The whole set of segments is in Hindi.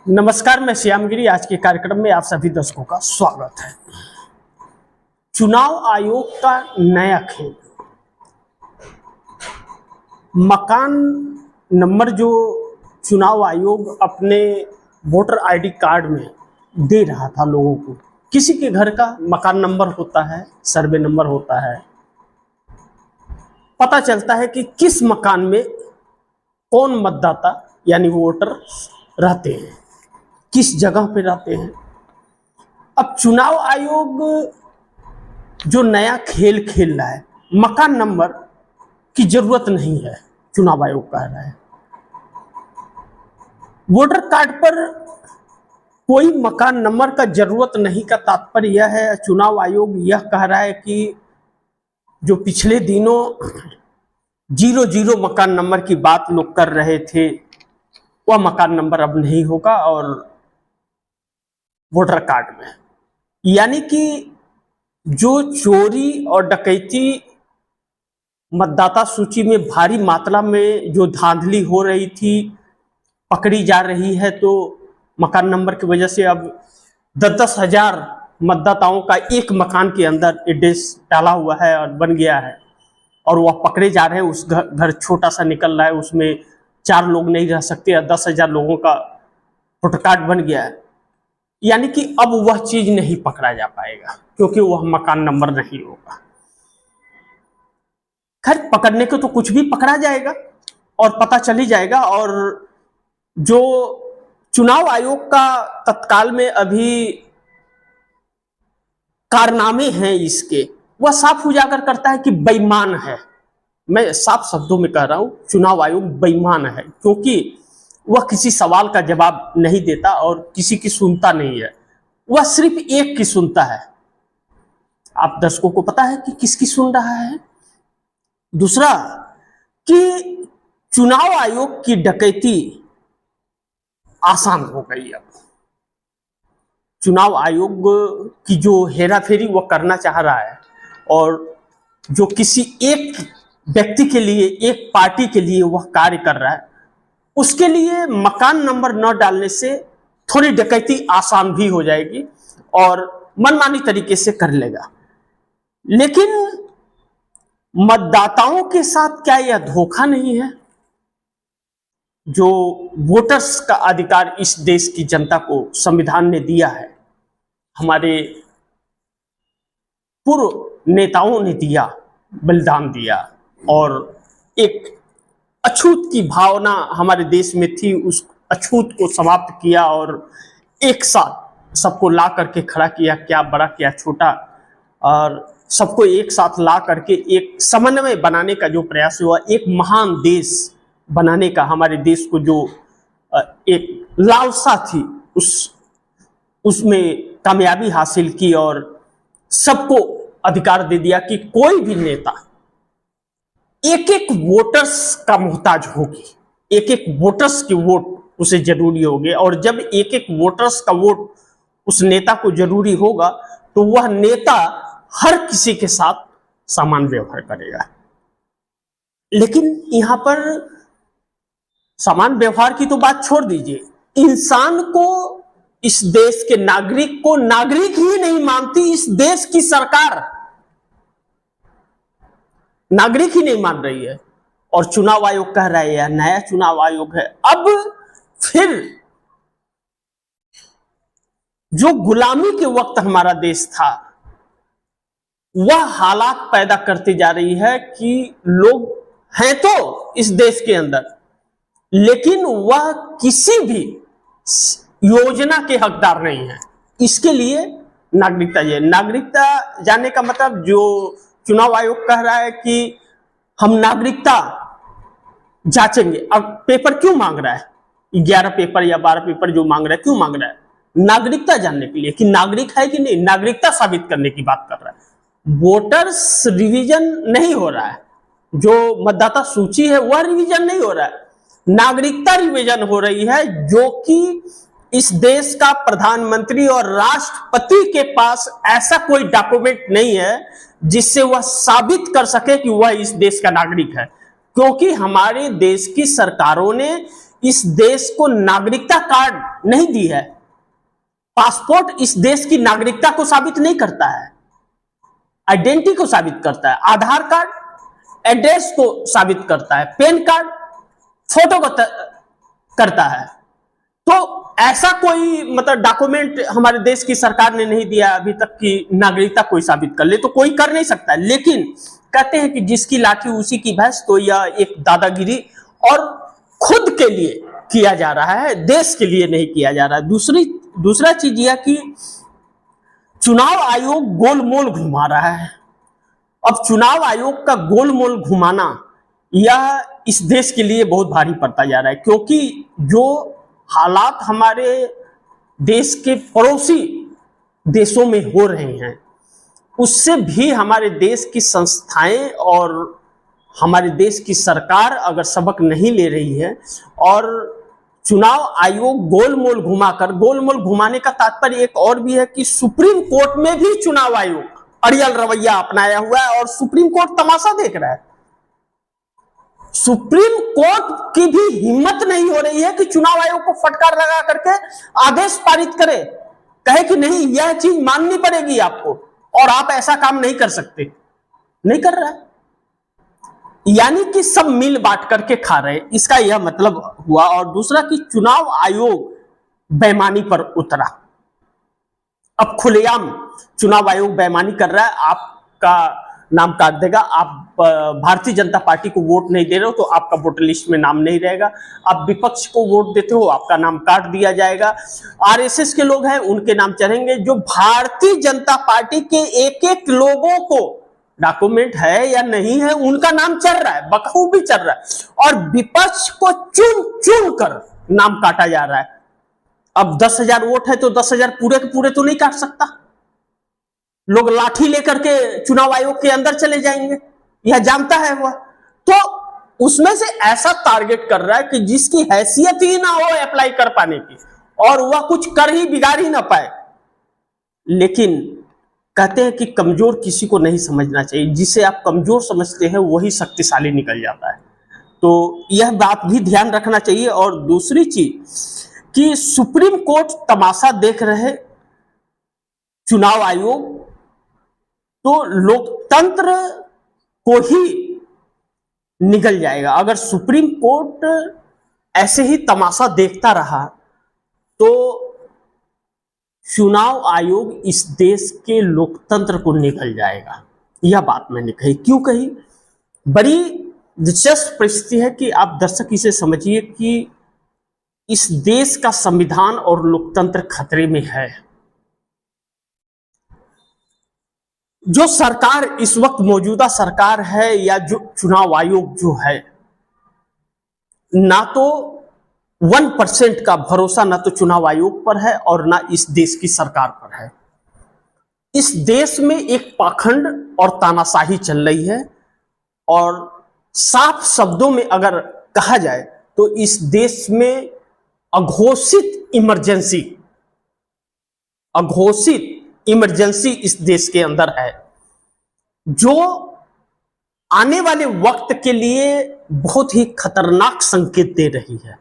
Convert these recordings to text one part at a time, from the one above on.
नमस्कार, मैं श्यामगिरी। आज के कार्यक्रम में आप सभी दर्शकों का स्वागत है। चुनाव आयोग का नया खेल, मकान नंबर जो चुनाव आयोग अपने वोटर आईडी कार्ड में दे रहा था लोगों को। किसी के घर का मकान नंबर होता है, सर्वे नंबर होता है, पता चलता है कि किस मकान में कौन मतदाता यानी वोटर रहते हैं, किस जगह पे रहते हैं। अब चुनाव आयोग जो नया खेल खेल रहा है, मकान नंबर की जरूरत नहीं है, चुनाव आयोग कह रहा है। वोटर कार्ड पर कोई मकान नंबर का जरूरत नहीं का तात्पर्य यह है, चुनाव आयोग यह कह रहा है कि जो पिछले दिनों 00 मकान नंबर की बात लोग कर रहे थे, वह मकान नंबर अब नहीं होगा और वोटर कार्ड में, यानी कि जो चोरी और डकैती मतदाता सूची में भारी मात्रा में जो धांधली हो रही थी पकड़ी जा रही है, तो मकान नंबर की वजह से अब 10-10 हजार मतदाताओं का एक मकान के अंदर एड्रेस डाला हुआ है और बन गया है और वह पकड़े जा रहे हैं। उस घर छोटा सा निकल रहा है, उसमें 4 लोग नहीं रह सकते या 10,000 लोगों का वोटर कार्ड बन गया है। यानी कि अब वह चीज नहीं पकड़ा जा पाएगा क्योंकि वह मकान नंबर नहीं होगा। खैर, पकड़ने को तो कुछ भी पकड़ा जाएगा और पता चली जाएगा। और जो चुनाव आयोग का तत्काल में अभी कारनामे हैं इसके, वह साफ उजागर करता है कि बेईमान है। मैं साफ शब्दों में कह रहा हूं, चुनाव आयोग बेईमान है क्योंकि वह किसी सवाल का जवाब नहीं देता और किसी की सुनता नहीं है, वह सिर्फ एक की सुनता है। आप दर्शकों को पता है कि किसकी सुन रहा है। दूसरा कि चुनाव आयोग की डकैती आसान हो गई। अब चुनाव आयोग की जो हेराफेरी वह करना चाह रहा है और जो किसी एक व्यक्ति के लिए, एक पार्टी के लिए वह कार्य कर रहा है, उसके लिए मकान नंबर न डालने से थोड़ी डकैती आसान भी हो जाएगी और मनमानी तरीके से कर लेगा। लेकिन मतदाताओं के साथ क्या यह धोखा नहीं है? जो वोटर्स का अधिकार इस देश की जनता को संविधान ने दिया है, हमारे पूर्व नेताओं ने दिया, बलिदान दिया और एक अछूत की भावना हमारे देश में थी, उस अछूत को समाप्त किया और एक साथ सबको ला करके खड़ा किया, क्या बड़ा क्या छोटा, और सबको एक साथ ला करके एक समन्वय बनाने का जो प्रयास हुआ, एक महान देश बनाने का, हमारे देश को जो एक लालसा थी उसमें कामयाबी हासिल की और सबको अधिकार दे दिया कि कोई भी नेता एक एक वोटर्स का मोहताज होगी, एक एक वोटर्स की वोट उसे जरूरी होगी और जब एक एक वोटर्स का वोट उस नेता को जरूरी होगा तो वह नेता हर किसी के साथ समान व्यवहार करेगा। लेकिन यहां पर समान व्यवहार की तो बात छोड़ दीजिए, इंसान को, इस देश के नागरिक को नागरिक ही नहीं मानती इस देश की सरकार, नागरिक ही नहीं मान रही है। और चुनाव आयोग कह रहा है, यह नया चुनाव आयोग है। अब फिर जो गुलामी के वक्त हमारा देश था, वह हालात पैदा करती जा रही है कि लोग हैं तो इस देश के अंदर, लेकिन वह किसी भी योजना के हकदार नहीं है। इसके लिए नागरिकता चाहिए। नागरिकता जानने का मतलब, जो चुनाव आयोग कह रहा है कि हम नागरिकता जांचेंगे। अब पेपर क्यों मांग रहा है, 11 पेपर या 12 पेपर जो मांग रहा है, क्यों मांग रहा है? नागरिकता जानने के लिए कि नागरिक है कि नहीं, नागरिकता साबित करने की बात कर रहा है। वोटर्स रिवीजन नहीं हो रहा है, जो मतदाता सूची है वह रिवीजन नहीं हो रहा है, नागरिकता रिवीजन हो रही है, जो कि इस देश का प्रधानमंत्री और राष्ट्रपति के पास ऐसा कोई डॉक्यूमेंट नहीं है जिससे वह साबित कर सके कि वह इस देश का नागरिक है। क्योंकि हमारे देश की सरकारों ने इस देश को नागरिकता कार्ड नहीं दी है। पासपोर्ट इस देश की नागरिकता को साबित नहीं करता है, आइडेंटिटी को साबित करता है। आधार कार्ड एड्रेस को साबित करता है, पैन कार्ड फोटो को करता है। तो ऐसा कोई मतलब डॉक्यूमेंट हमारे देश की सरकार ने नहीं दिया अभी तक कि नागरिकता कोई साबित कर ले, तो कोई कर नहीं सकता। लेकिन कहते हैं कि जिसकी लाठी उसी की भैंस, तो यह एक दादागिरी और खुद के लिए किया जा रहा है, देश के लिए नहीं किया जा रहा है। दूसरा चीज यह कि चुनाव आयोग गोलमोल घुमा रहा है। अब चुनाव आयोग का गोलमोल घुमाना यह इस देश के लिए बहुत भारी पड़ता जा रहा है, क्योंकि जो हालात हमारे देश के पड़ोसी देशों में हो रहे हैं, उससे भी हमारे देश की संस्थाएं और हमारे देश की सरकार अगर सबक नहीं ले रही है, और चुनाव आयोग गोलमोल घुमाने का तात्पर्य एक और भी है कि सुप्रीम कोर्ट में भी चुनाव आयोग अड़ियल रवैया अपनाया हुआ है और सुप्रीम कोर्ट तमाशा देख रहा है। सुप्रीम कोर्ट की भी हिम्मत नहीं हो रही है कि चुनाव आयोग को फटकार लगा करके आदेश पारित करे, कहे कि नहीं यह चीज माननी पड़ेगी आपको और आप ऐसा काम नहीं कर सकते। नहीं कर रहा है, यानी कि सब मिल बांट करके खा रहे, इसका यह मतलब हुआ। और दूसरा कि चुनाव आयोग बेईमानी पर उतरा। अब खुलेआम चुनाव आयोग बेईमानी कर रहा है, आपका नाम काट देगा। आप भारतीय जनता पार्टी को वोट नहीं दे रहे हो तो आपका वोटर लिस्ट में नाम नहीं रहेगा। आप विपक्ष को वोट देते हो, आपका नाम काट दिया जाएगा। आरएसएस के लोग हैं, उनके नाम चढ़ेंगे। जो भारतीय जनता पार्टी के एक एक लोगों को डॉक्यूमेंट है या नहीं है, उनका नाम चल रहा है, बखूबी चल रहा है। और विपक्ष को चुन चुन कर नाम काटा जा रहा है। अब 10,000 वोट है तो 10,000 पूरे के पूरे तो नहीं काट सकता। लोग लाठी लेकर के चुनाव आयोग के अंदर चले जाएंगे, यह जानता है वह। तो उसमें से ऐसा टारगेट कर रहा है कि जिसकी हैसियत ही ना हो अप्लाई कर पाने की, और वह कुछ कर ही बिगाड़ ही ना पाए। लेकिन कहते हैं कि कमजोर किसी को नहीं समझना चाहिए, जिसे आप कमजोर समझते हैं वही शक्तिशाली निकल जाता है। तो यह बात भी ध्यान रखना चाहिए। और दूसरी चीज कि सुप्रीम कोर्ट तमाशा देख रहे चुनाव आयोग, तो लोकतंत्र को ही निकल जाएगा। अगर सुप्रीम कोर्ट ऐसे ही तमाशा देखता रहा तो चुनाव आयोग इस देश के लोकतंत्र को निकल जाएगा। यह बात मैंने कही। क्यों कही? बड़ी दिलचस्प परिस्थिति है कि आप दर्शक इसे समझिए कि इस देश का संविधान और लोकतंत्र खतरे में है। जो सरकार इस वक्त मौजूदा सरकार है या जो चुनाव आयोग जो है, ना तो 1% का भरोसा ना तो चुनाव आयोग पर है और ना इस देश की सरकार पर है। इस देश में एक पाखंड और तानाशाही चल रही है। और साफ शब्दों में अगर कहा जाए तो इस देश में अघोषित इमरजेंसी इस देश के अंदर है, जो आने वाले वक्त के लिए बहुत ही खतरनाक संकेत दे रही है।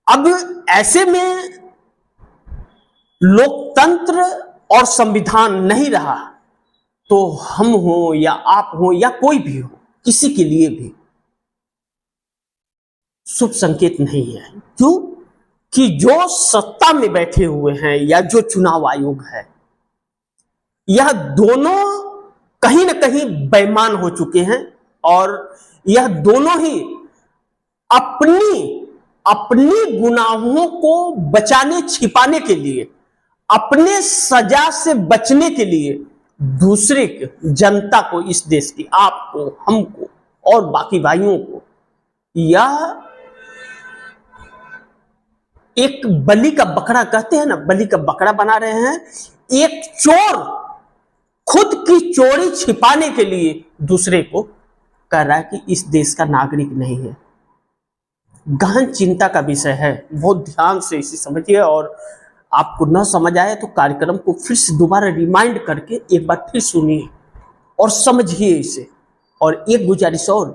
अब ऐसे में लोकतंत्र और संविधान नहीं रहा तो हम हो या आप हो या कोई भी हो, किसी के लिए भी शुभ संकेत नहीं है। क्यों? कि जो सत्ता में बैठे हुए हैं या जो चुनाव आयोग है, यह दोनों कहीं ना कहीं बेईमान हो चुके हैं। और यह दोनों ही अपनी गुनाहों को बचाने छिपाने के लिए, अपने सजा से बचने के लिए दूसरे जनता को, इस देश की, आपको, हमको और बाकी भाइयों को, यह एक बलि का बकरा, कहते हैं ना, बलि का बकरा बना रहे हैं। एक चोर खुद की चोरी छिपाने के लिए दूसरे को कह रहा है कि इस देश का नागरिक नहीं है। गहन चिंता का विषय है, बहुत ध्यान से इसे समझिए। और आपको न समझ आए तो कार्यक्रम को फिर से दोबारा रिमाइंड करके एक बार फिर सुनिए और समझिए इसे। और एक गुजारिश और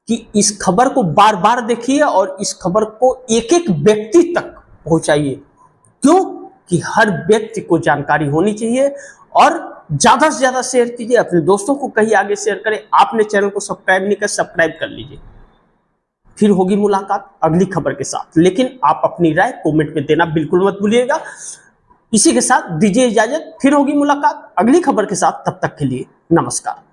कि इस खबर को बार बार देखिए और इस खबर को एक एक व्यक्ति तक पहुंचाइए। क्यों? कि हर व्यक्ति को जानकारी होनी चाहिए। और ज्यादा से ज्यादा शेयर कीजिए, अपने दोस्तों को कहीं आगे शेयर करें। आपने चैनल को सब्सक्राइब नहीं कर, सब्सक्राइब कर लीजिए। फिर होगी मुलाकात अगली खबर के साथ, लेकिन आप अपनी राय कमेंट में देना बिल्कुल मत भूलिएगा। इसी के साथ दीजिए इजाजत, फिर होगी मुलाकात अगली खबर के साथ। तब तक के लिए नमस्कार।